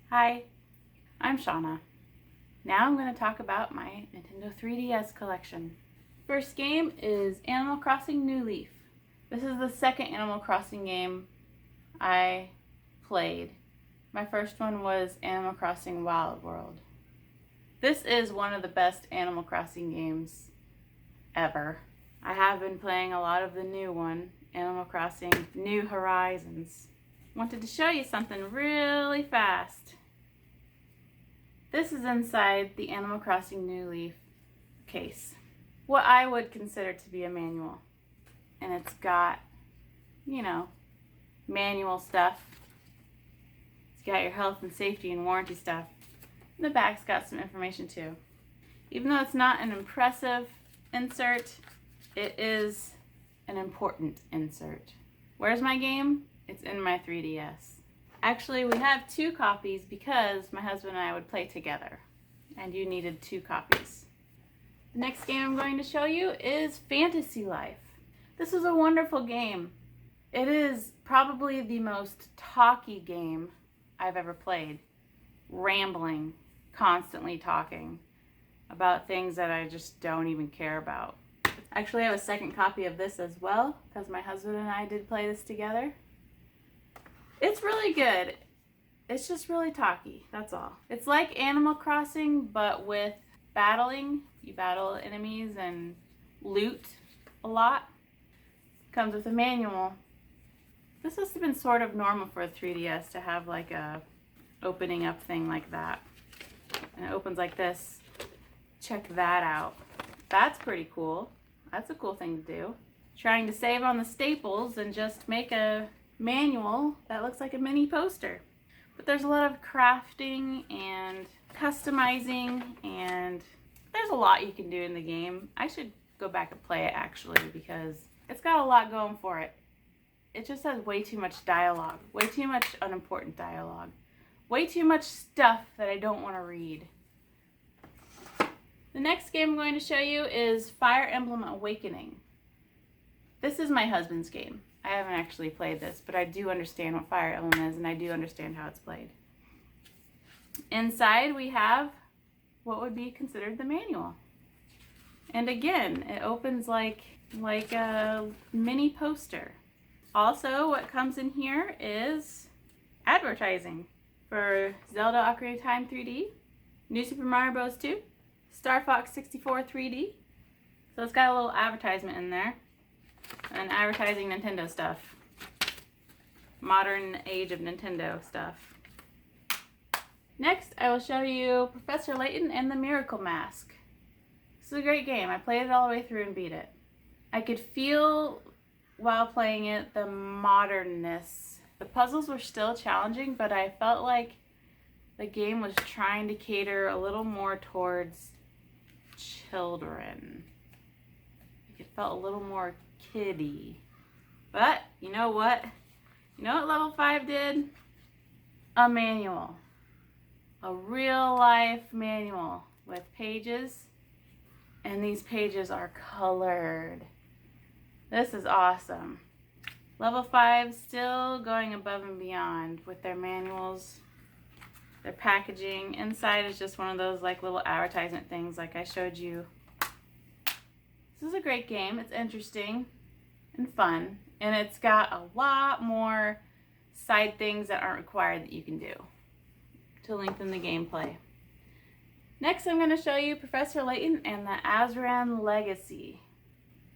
Hi, I'm Shauna. Now I'm going to talk about my Nintendo 3DS collection. First game is Animal Crossing New Leaf. This is the second Animal Crossing game I played. My first one was Animal Crossing Wild World. This is one of the best Animal Crossing games ever. I have been playing a lot of the new one, Animal Crossing New Horizons. Wanted to show you something really fast. This is inside the Animal Crossing New Leaf case. What I would consider to be a manual. And it's got, manual stuff. It's got your health and safety and warranty stuff. And the back's got some information too. Even though it's not an impressive insert, it is an important insert. Where's my game? It's in my 3DS. Actually, we have 2 copies because my husband and I would play together, and you needed 2 copies. The next game I'm going to show you is Fantasy Life. This is a wonderful game. It is probably the most talky game I've ever played. Rambling, constantly talking about things that I just don't even care about. Actually, I have a second copy of this as well because my husband and I did play this together. It's really good. It's just really talky, that's all. It's like Animal Crossing, but with battling. You battle enemies and loot a lot. Comes with a manual. This has been sort of normal for a 3DS to have like a opening up thing like that. And it opens like this. Check that out. That's pretty cool. That's a cool thing to do. Trying to save on the staples and just make a manual that looks like a mini poster. But there's a lot of crafting and customizing, and there's a lot you can do in the game. I should go back and play it actually because it's got a lot going for it. It just has way too much dialogue, way too much unimportant dialogue, way too much stuff that I don't want to read. The next game I'm going to show you is Fire Emblem Awakening. This is my husband's game. I haven't actually played this, but I do understand what Fire Emblem is, and I do understand how it's played. Inside we have what would be considered the manual. And again, it opens like a mini poster. Also, what comes in here is advertising for Zelda Ocarina of Time 3D, New Super Mario Bros. 2, Star Fox 64 3D. So it's got a little advertisement in there. And advertising Nintendo stuff. Modern age of Nintendo stuff. Next, I will show you Professor Layton and the Miracle Mask. This is a great game. I played it all the way through and beat it. I could feel while playing it the modernness. The puzzles were still challenging, but I felt like the game was trying to cater a little more towards children. It felt a little more kiddie. But you know what? You know what level 5 did? A manual. A real life manual with pages. And these pages are colored. This is awesome. Level 5 still going above and beyond with their manuals, their packaging. Inside is just one of those like little advertisement things like I showed you. This is a great game. It's interesting and fun, and it's got a lot more side things that aren't required that you can do to lengthen the gameplay. Next, I'm going to show you Professor Layton and the Azran Legacy.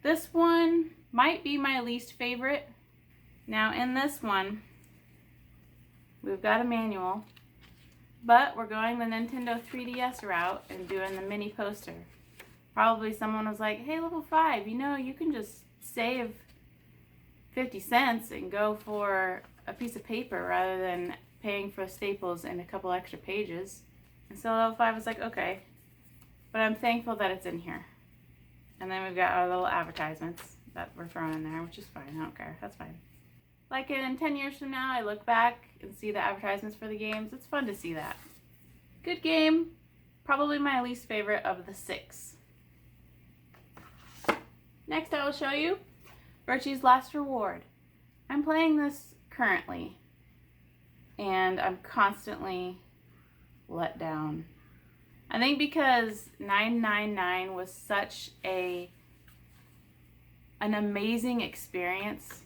This one might be my least favorite. Now, in this one, we've got a manual, but we're going the Nintendo 3DS route and doing the mini poster. Probably someone was like, hey, level 5, you can just save 50 cents and go for a piece of paper rather than paying for staples and a couple extra pages. And so level 5 was like, okay. But I'm thankful that it's in here. And then we've got our little advertisements that we're throwing in there, which is fine. I don't care. That's fine. Like in 10 years from now, I look back and see the advertisements for the games. It's fun to see that. Good game. Probably my least favorite of the 6. Next, I will show you Ritchies' Last Reward. I'm playing this currently, and I'm constantly let down. I think because 999 was such an amazing experience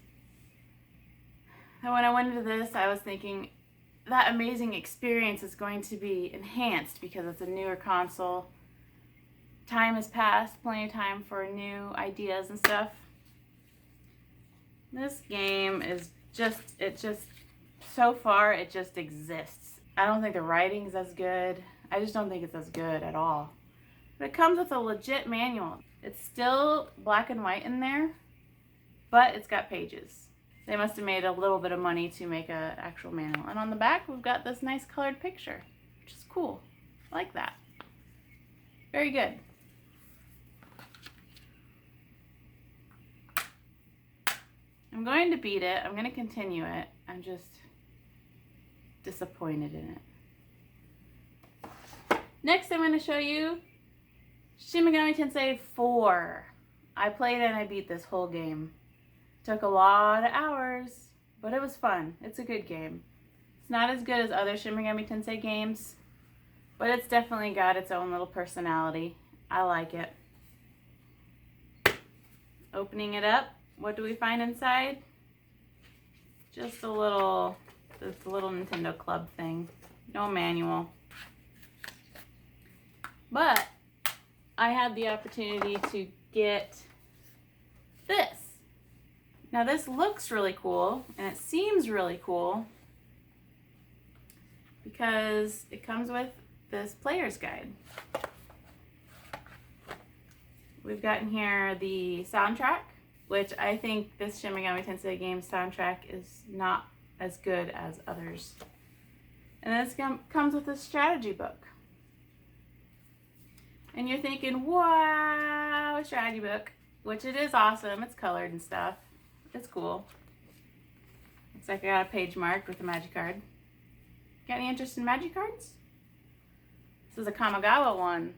that when I went into this, I was thinking that amazing experience is going to be enhanced because it's a newer console. Time has passed, plenty of time for new ideas and stuff. This game is so far, it just exists. I don't think the writing's as good. I just don't think it's as good at all. But it comes with a legit manual. It's still black and white in there, but it's got pages. They must have made a little bit of money to make an actual manual. And on the back, we've got this nice colored picture, which is cool. I like that. Very good. I'm going to beat it. I'm going to continue it. I'm just disappointed in it. Next, I'm going to show you Shin Megami Tensei 4. I played and I beat this whole game. Took a lot of hours, but it was fun. It's a good game. It's not as good as other Shin Megami Tensei games, but it's definitely got its own little personality. I like it. Opening it up, what do we find inside? Just this little Nintendo Club thing. No manual. But I had the opportunity to get this. Now this looks really cool and it seems really cool because it comes with this player's guide. We've got in here the soundtrack, which I think this Shin Megami Tensei game soundtrack is not as good as others. And then this comes with a strategy book. And you're thinking, wow, a strategy book, which it is awesome. It's colored and stuff. It's cool. Looks like I got a page marked with a magic card. Got any interest in magic cards? This is a Kamigawa one.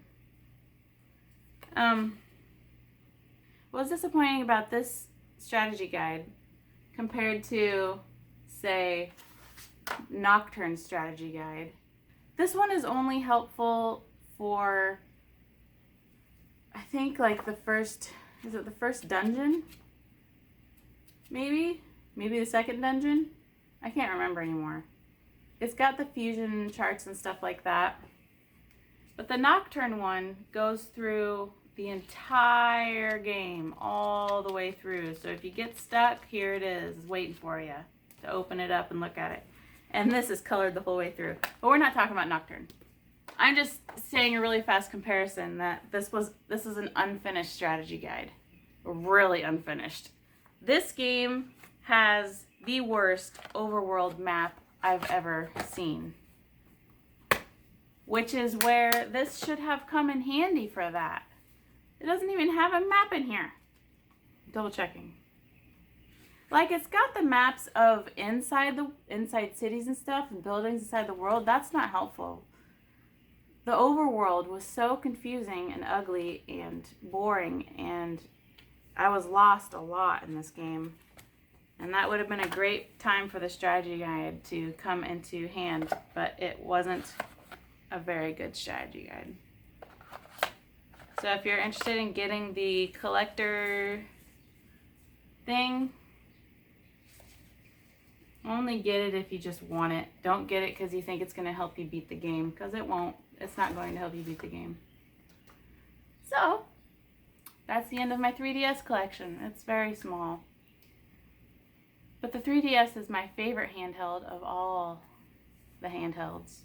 What's disappointing about this strategy guide compared to, say, Nocturne's strategy guide? This one is only helpful for, I think, like the first dungeon? Maybe the second dungeon? I can't remember anymore. It's got the fusion charts and stuff like that. But the Nocturne one goes through the entire game, all the way through. So if you get stuck, here it is, waiting for you to open it up and look at it. And this is colored the whole way through. But we're not talking about Nocturne. I'm just saying a really fast comparison that this is an unfinished strategy guide. Really unfinished. This game has the worst overworld map I've ever seen. Which is where this should have come in handy for that. It doesn't even have a map in here. Double checking. Like, it's got the maps of inside cities and stuff and buildings inside the world. That's not helpful. The overworld was so confusing and ugly and boring, and I was lost a lot in this game. And that would have been a great time for the strategy guide to come into hand, but it wasn't a very good strategy guide. So if you're interested in getting the collector thing, only get it if you just want it. Don't get it because you think it's going to help you beat the game, because it won't. It's not going to help you beat the game. So that's the end of my 3DS collection. It's very small. But the 3DS is my favorite handheld of all the handhelds.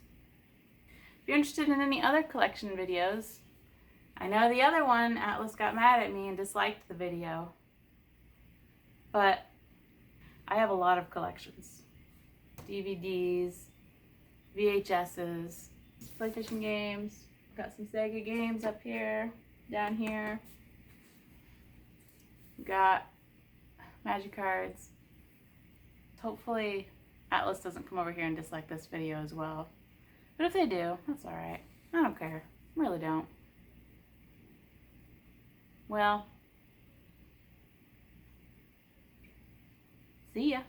If you're interested in any other collection videos, I know the other one, Atlus got mad at me and disliked the video. But I have a lot of collections. DVDs, VHSs, PlayStation games, got some Sega games up here, down here. Got magic cards. Hopefully Atlus doesn't come over here and dislike this video as well. But if they do, that's alright. I don't care. I really don't. Well, see ya.